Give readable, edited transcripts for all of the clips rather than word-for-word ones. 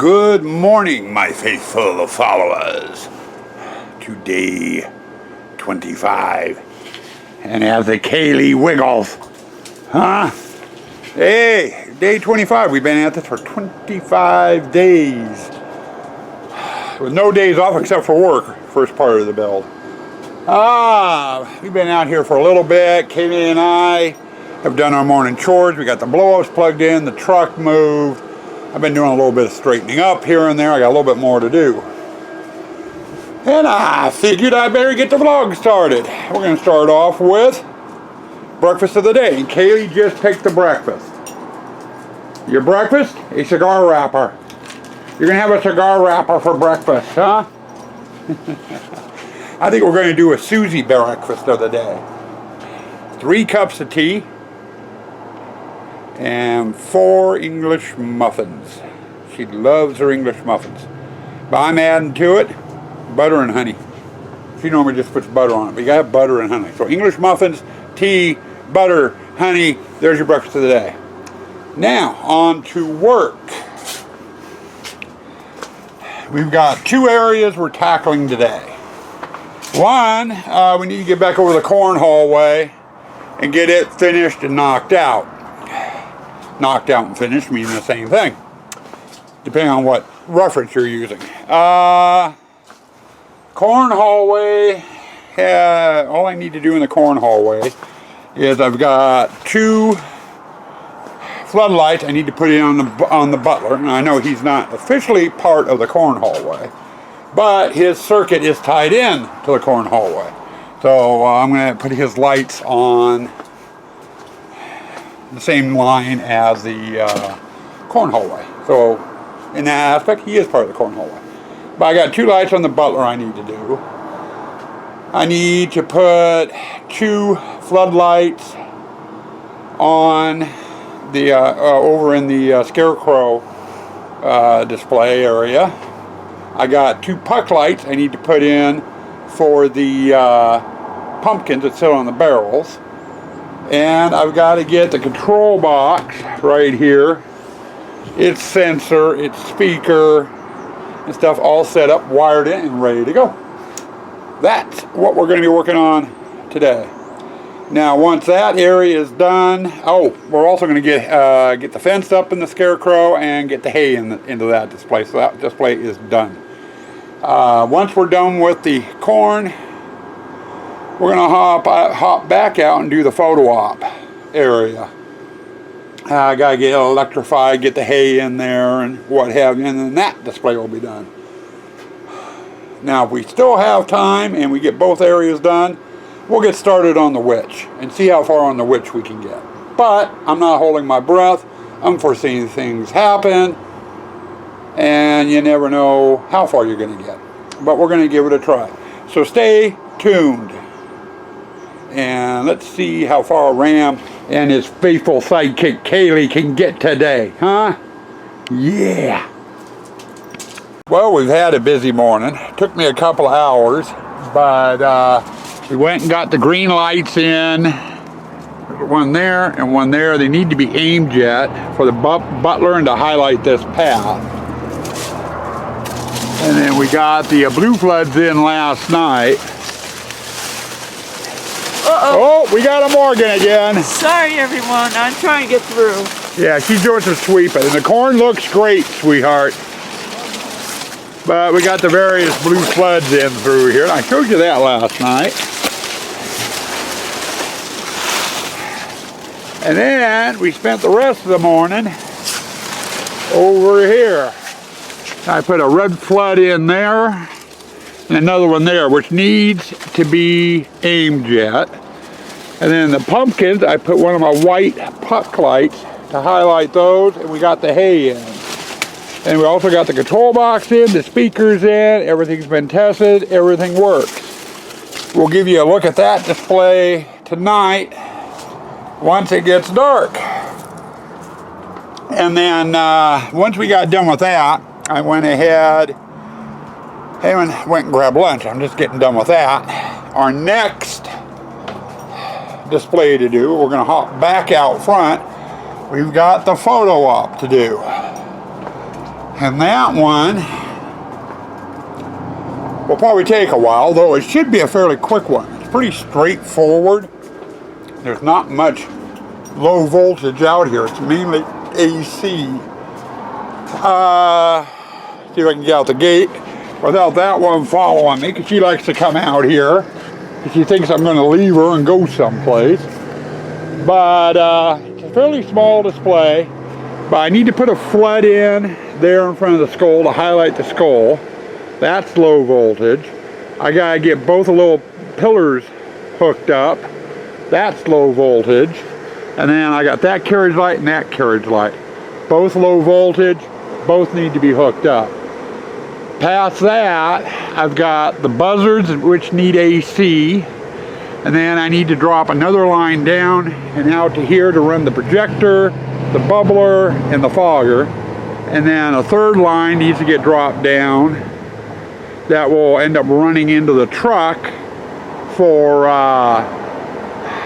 Good morning, my faithful followers. Today, 25. And as the Kaylee wiggles. Huh? Hey, day 25. We've been at this for 25 days. With no days off except for work, first part of the build. We've been out here for a little bit. Kaylee and I have done our morning chores. We got the blow-ups plugged in, the truck moved. I've been doing a little bit of straightening up here and there. I got a little bit more to do. And I figured I better get the vlog started. We're going to start off with breakfast of the day. And Kaylee just picked the breakfast. Your breakfast? A cigar wrapper. You're going to have a cigar wrapper for breakfast, huh? I think we're going to do a Susie breakfast of the day. 3 cups of tea. And 4 English muffins. She loves her English muffins. But I'm adding to it butter and honey. She normally just puts butter on it, but you gotta have butter and honey. So English muffins, tea, butter, honey, there's your breakfast of the day. Now, on to work. We've got 2 areas we're tackling today. One, we need to get back over the cornhole way and get it finished and knocked out. Knocked out and finished mean the same thing, depending on what reference you're using. Cornhole way, all I need to do in the cornhole way is I've got 2 floodlights I need to put in on the Butler. And I know he's not officially part of the cornhole way, but his circuit is tied in to the cornhole way. So I'm going to put his lights on the same line as the cornhole way. So in that aspect, he is part of the cornhole way. But I got 2 lights on the Butler I need to do. I need to put 2 floodlights on the over in the Scarecrow display area. I got 2 puck lights I need to put in for the pumpkins that sit on the barrels. And I've got to get the control box right here, its sensor, its speaker, and stuff all set up, wired in, and ready to go. That's what we're going to be working on today. Now, once that area is done, we're also going to get the fence up in the Scarecrow and get the hay into that display. So that display is done. Once we're done with the corn, we're going to hop back out and do the photo op area. I got to get it electrified, get the hay in there and what have you, and then that display will be done. Now, if we still have time and we get both areas done, we'll get started on the witch and see how far on the witch we can get. But I'm not holding my breath. Unforeseen things happen, and you never know how far you're going to get. But we're going to give it a try. So stay tuned. And let's see how far Ram and his faithful sidekick Kaylee can get today, huh? Yeah. Well, we've had a busy morning. Took me a couple hours, but we went and got the green lights in. One there and one there. They need to be aimed yet for the Butler and to highlight this path. And then we got the blue floods in last night. Oh, we got a Morgan again. Sorry, everyone. I'm trying to get through. Yeah, she's doing some sweeping. And the corn looks great, sweetheart. But we got the various blue floods in through here. I showed you that last night. And then we spent the rest of the morning over here. I put a red flood in there and another one there, which needs to be aimed yet. And then the pumpkins, I put one of my white puck lights to highlight those, and we got the hay in. And we also got the control box in, the speakers in, everything's been tested, everything works. We'll give you a look at that display tonight once it gets dark. And then once we got done with that, I went ahead and went and grabbed lunch. I'm just getting done with that. Our next display to do, we're going to hop back out front. We've got the photo op to do. And that one will probably take a while, though it should be a fairly quick one. It's pretty straightforward. There's not much low voltage out here. It's mainly AC. See if I can get out the gate without that one following me, because she likes to come out here. She thinks I'm going to leave her and go someplace. But it's a fairly small display. But I need to put a flood in there in front of the skull to highlight the skull. That's low voltage. I got to get both the little pillars hooked up. That's low voltage. And then I got that carriage light and that carriage light. Both low voltage. Both need to be hooked up. Past that, I've got the buzzards, which need AC, and then I need to drop another line down and out to here to run the projector, the bubbler, and the fogger. And then a third line needs to get dropped down that will end up running into the truck for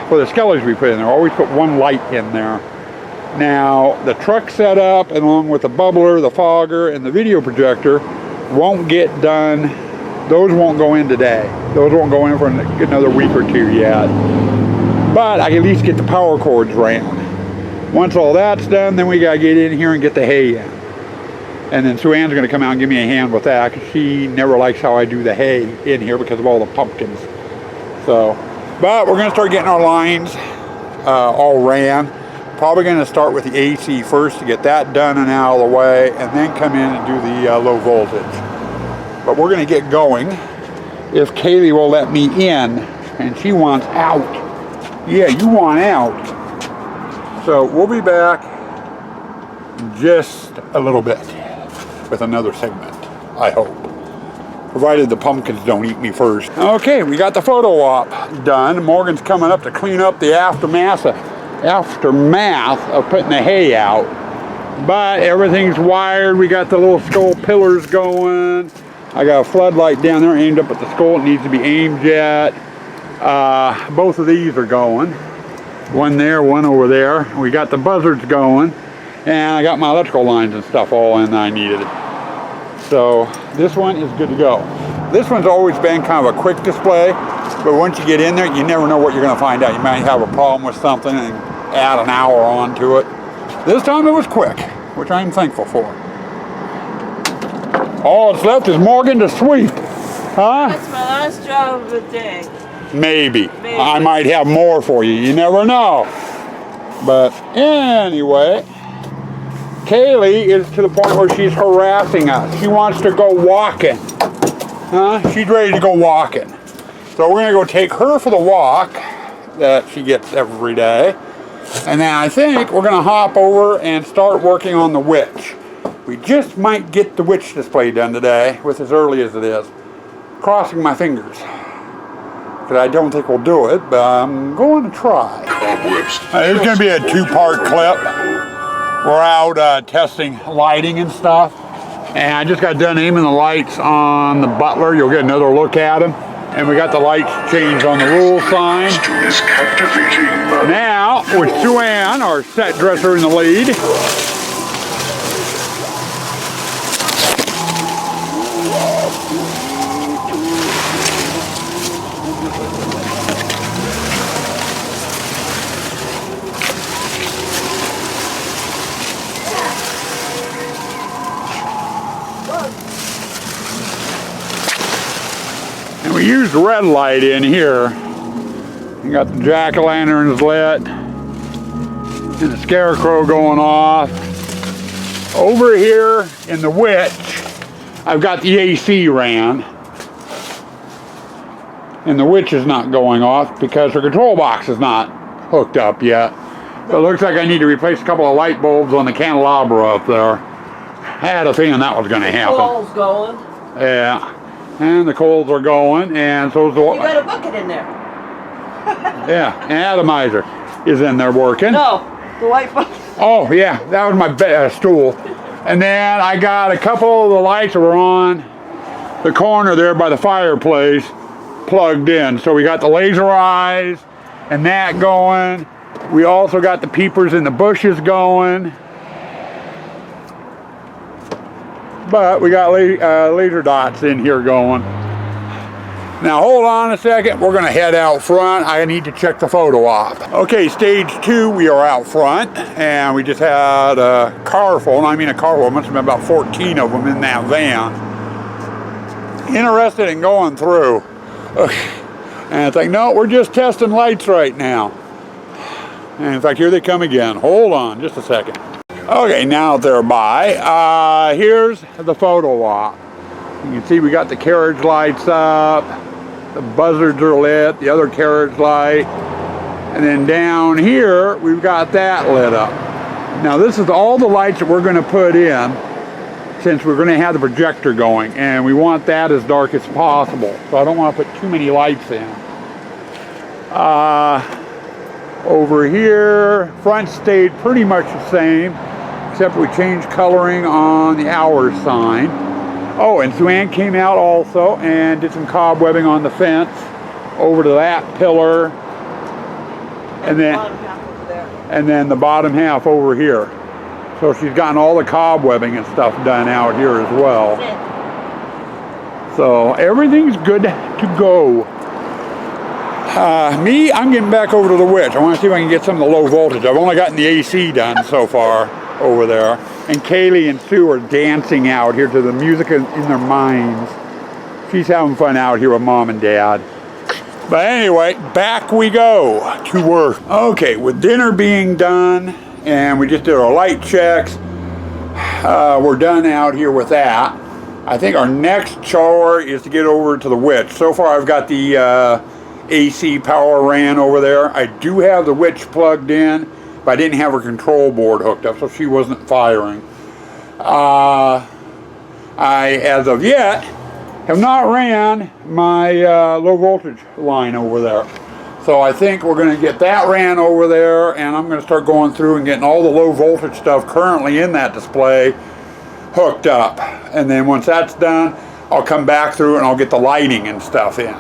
the skellies we put in there. I always put one light in there. Now, the truck setup, along with the bubbler, the fogger, and the video projector, won't get done. Those won't go in today. Those won't go in for another week or two yet. But I can at least get the power cords ran. Once all that's done, then we gotta get in here and get the hay in. And then Sue Ann's gonna come out and give me a hand with that, because she never likes how I do the hay in here because of all the pumpkins. So, but we're gonna start getting our lines all ran. Probably going to start with the AC first to get that done and out of the way, and then come in and do the low voltage. But we're going to get going if Kaylee will let me in, and she wants out. Yeah, you want out. So we'll be back in just a little bit with another segment, I hope. Provided the pumpkins don't eat me first. Okay, we got the photo op done. Morgan's coming up to clean up the aftermath of putting the hay out. But everything's wired. We got the little skull pillars going. I got a floodlight down there aimed up at the skull. It needs to be aimed yet. Both of these are going. One there, one over there. We got the buzzards going. And I got my electrical lines and stuff all in that I needed. So this one is good to go. This one's always been kind of a quick display, but once you get in there, you never know what you're going to find out. You might have a problem with something and add an hour onto it. This time it was quick, which I'm thankful for. All that's left is Morgan to sweep. Huh? That's my last job of the day. Maybe. I might have more for you. You never know. But anyway, Kaylee is to the point where she's harassing us. She wants to go walking. Huh? She's ready to go walking. So we're going to go take her for the walk that she gets every day. And then I think we're going to hop over and start working on the witch. We just might get the witch display done today, with as early as it is. Crossing my fingers. Because I don't think we'll do it, but I'm going to try. It's going to be a two-part clip. We're out testing lighting and stuff. And I just got done aiming the lights on the butler. You'll get another look at them. And we got the lights changed on the rule sign. Now, with Sue Ann, our set dresser, in the lead. And we used red light in here. You got the jack-o'-lanterns lit and the scarecrow going off. Over here in the witch, I've got the AC ran. And the witch is not going off because her control box is not hooked up yet. So it looks like I need to replace a couple of light bulbs on the candelabra up there. I had a feeling that was going to happen. Coal's going. Yeah. And the coals are going, and so is the... You got a bucket in there. Yeah, an atomizer is in there working. No, the white bucket. Oh, yeah, that was my stool. And then I got a couple of the lights that were on the corner there by the fireplace plugged in. So we got the laser eyes and that going. We also got the peepers in the bushes going. but we got laser dots in here going. Now hold on a second, we're gonna head out front. I need to check the photo op. Okay, stage 2, we are out front, and we just had a car full, and I mean a car full, must have been about 14 of them in that van. Interested in going through. And it's like, no, we're just testing lights right now. And in fact, here they come again. Hold on just a second. Okay, now they're by. Here's the photo op. You can see we got the carriage lights up. The buzzards are lit, the other carriage light. And then down here, we've got that lit up. Now this is all the lights that we're gonna put in since we're gonna have the projector going. And we want that as dark as possible. So I don't wanna put too many lights in. Over here, front stayed pretty much the same, except we changed coloring on the hour sign. Oh, and Sue Ann came out also and did some cobwebbing on the fence over to that pillar, and then the bottom half over here. So she's gotten all the cobwebbing and stuff done out here as well. So everything's good to go. Me, I'm getting back over to the witch. I want to see if I can get some of the low voltage. I've only gotten the AC done so far over there. And Kaylee and Sue are dancing out here to the music in their minds. She's having fun out here with Mom and Dad. But anyway, back we go to work. Okay, with dinner being done, and we just did our light checks, we're done out here with that. I think our next chore is to get over to the witch. So far I've got the AC power ran over there. I do have the witch plugged in, but I didn't have her control board hooked up, so she wasn't firing. I, as of yet, have not ran my low voltage line over there. So I think we're going to get that ran over there, and I'm going to start going through and getting all the low voltage stuff currently in that display hooked up. And then once that's done, I'll come back through and I'll get the lighting and stuff in.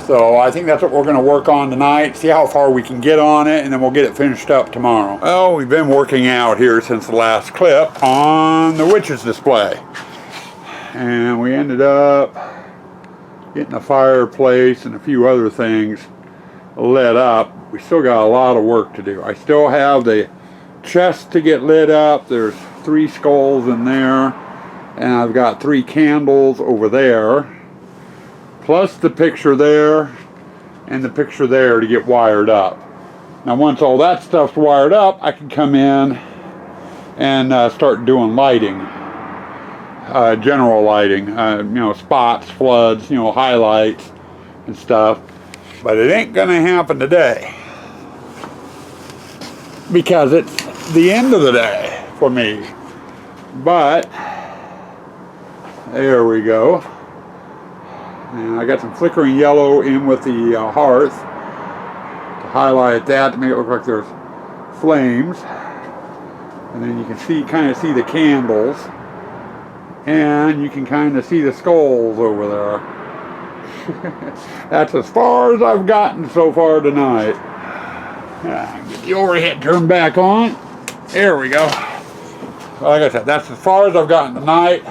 So I think that's what we're going to work on tonight, see how far we can get on it, and then we'll get it finished up tomorrow. Well, we've been working out here since the last clip on the witch's display. And we ended up getting a fireplace and a few other things lit up. We still got a lot of work to do. I still have the chest to get lit up. There's 3 skulls in there, and I've got 3 candles over there, plus the picture there and the picture there to get wired up. Now once all that stuff's wired up, I can come in and start doing lighting, general lighting, you know, spots, floods, you know, highlights and stuff. But it ain't gonna happen today because it's the end of the day for me. But there we go. And I got some flickering yellow in with the hearth to highlight that to make it look like there's flames. And then you can see, kind of see the candles, and you can kind of see the skulls over there. That's as far as I've gotten so far tonight. Get the overhead turned back on. There we go. Like I said, that's as far as I've gotten tonight.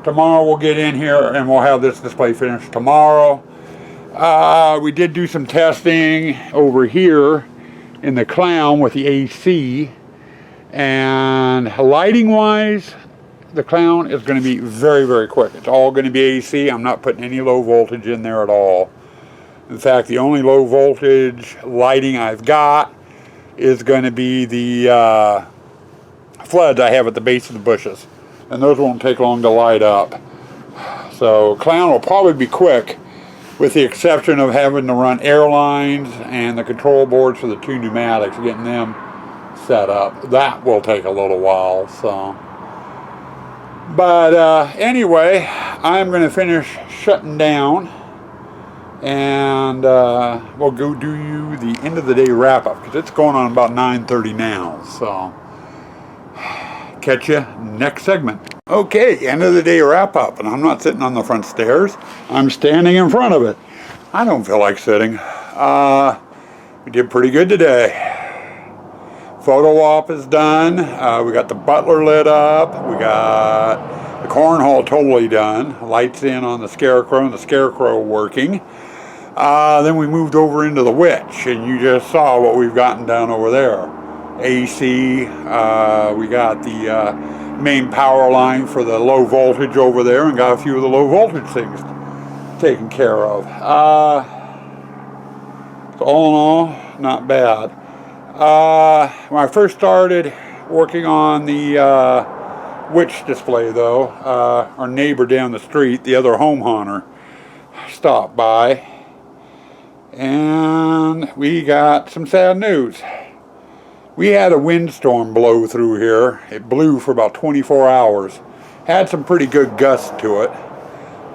Tomorrow we'll get in here and we'll have this display finished tomorrow. We did do some testing over here in the clown with the AC, and lighting wise, the clown is going to be very, very quick. It's all going to be AC. I'm not putting any low voltage in there at all. In fact, the only low voltage lighting I've got is going to be the floods I have at the base of the bushes. And those won't take long to light up. So clown will probably be quick, with the exception of having to run air lines and the control boards for the 2 pneumatics, getting them set up. That will take a little while. So, but anyway, I'm going to finish shutting down, and we'll go do you the end of the day wrap up, because it's going on about 9:30 now. So catch you next segment. Okay, end of the day wrap up, and I'm not sitting on the front stairs. I'm standing in front of it. I don't feel like sitting. We did pretty good today. Photo op is done. We got the Butler lit up. We got The cornhole totally done. Lights in on the Scarecrow and the Scarecrow working. Then we moved over into the Witch, and you just saw what we've gotten down over there. AC, we got the main power line for the low voltage over there, and got a few of the low voltage things taken care of. So all in all, not bad. When I first started working on the Witch display, though, our neighbor down the street, the other home hunter, stopped by, and we got some sad news. We had a windstorm blow through here. It blew for about 24 hours. Had some pretty good gusts to it.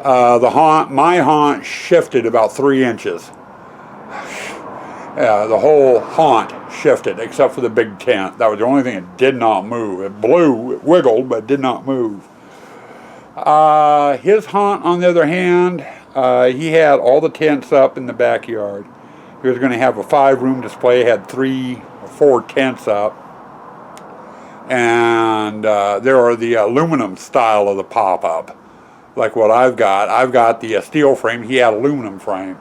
My haunt shifted about 3 inches. The whole haunt shifted except for the big tent. That was the only thing that did not move. It blew, it wiggled, but did not move. His haunt, on the other hand, he had all the tents up in the backyard. He was going to have a 5-room display, had 3 or 4 tents up. And there are the aluminum style of the pop-up, like what I've got. I've got the steel frame. He had aluminum frame.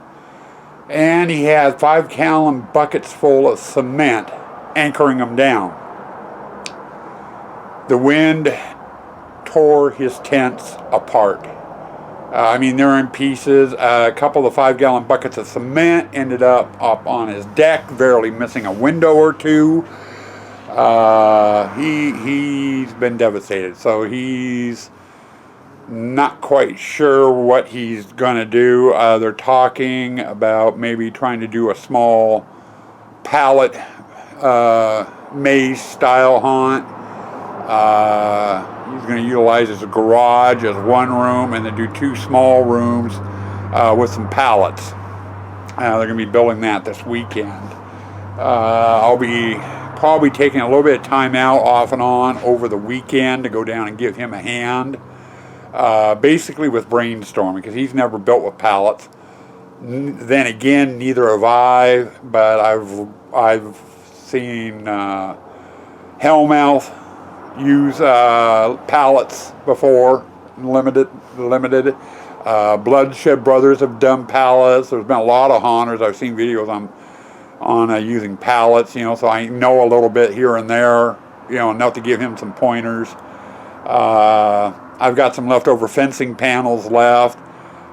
And he had 5-gallon buckets full of cement anchoring them down. The wind tore his tents apart. I mean, they're in pieces. A couple of 5-gallon buckets of cement ended up on his deck, barely missing a window or two. He's been devastated. So he's not quite sure what he's going to do. They're talking about maybe trying to do a small pallet maze style haunt. He's going to utilize his garage as 1 room and then do 2 small rooms with some pallets. They're going to be building that this weekend. I'll be probably taking a little bit of time out off and on over the weekend to go down and give him a hand. Basically with brainstorming, because he's never built with pallets. Then again, neither have I, but I've seen Hellmouth use pallets before, limited. Bloodshed Brothers have done pallets. There's been a lot of haunters. I've seen videos on using pallets, so I know a little bit here and there, enough to give him some pointers. I've got some leftover fencing panels left.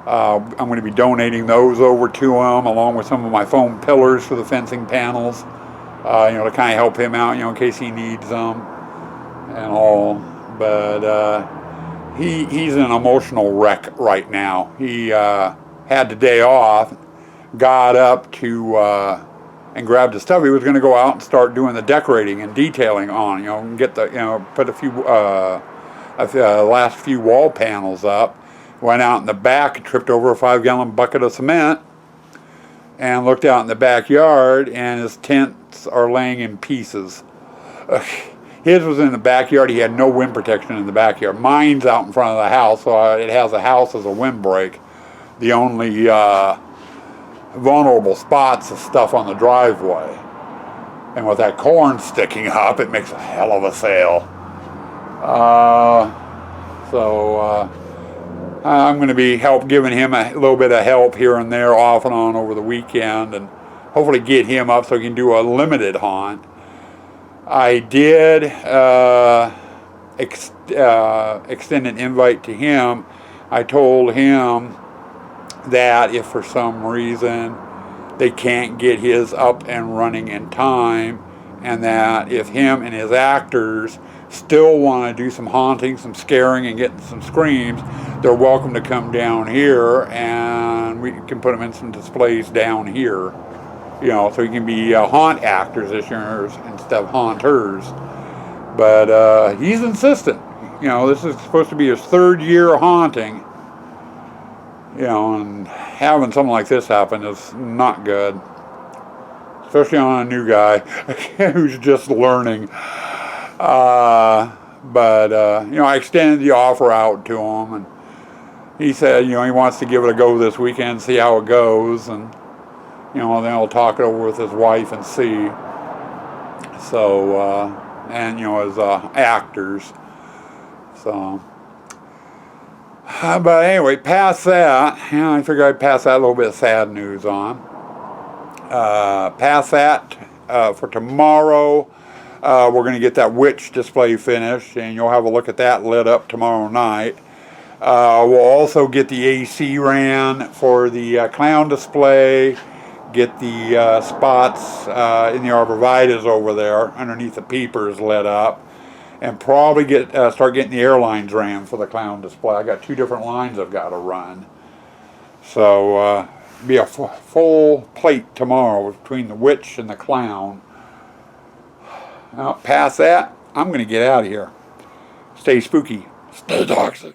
I'm going to be donating those over to him, along with some of my foam pillars for the fencing panels, to kind of help him out, in case he needs them and all. But he's an emotional wreck right now. He had the day off, got up to and grabbed his stuff. He was going to go out and start doing the decorating and detailing on, and get the, put a few last few wall panels up. Went out in the back, tripped over a 5-gallon bucket of cement, and looked out in the backyard, and his tents are laying in pieces. His was in the backyard. He had no wind protection in the backyard. Mine's out in front of the house, so it has a house as a windbreak. The only vulnerable spots is stuff on the driveway. And with that corn sticking up, it makes a hell of a sail. I'm going to be giving him a little bit of help here and there, off and on over the weekend, and hopefully get him up so he can do a limited haunt. I did extend an invite to him. I told him that if for some reason they can't get his up and running in time, and that if him and his actors still want to do some haunting, some scaring, and getting some screams, they're welcome to come down here, and we can put them in some displays down here. So you can be haunt actors this year instead of haunters. But he's insistent. This is supposed to be his 3rd year haunting. And having something like this happen is not good. Especially on a new guy who's just learning. I extended the offer out to him, and he said, he wants to give it a go this weekend, see how it goes, and, then he'll talk it over with his wife and see. So, as actors. So, But anyway, past that, I figured I'd pass that little bit of sad news on. Past that, for tomorrow, we're going to get that witch display finished, and you'll have a look at that lit up tomorrow night. We'll also get the AC ran for the clown display, get the spots in the arborvitaes over there underneath the peepers lit up, and probably start getting the air lines ran for the clown display. I got 2 different lines I've got to run. So be a full plate tomorrow between the witch and the clown. Now, past that, I'm going to get out of here. Stay spooky. Stay toxic.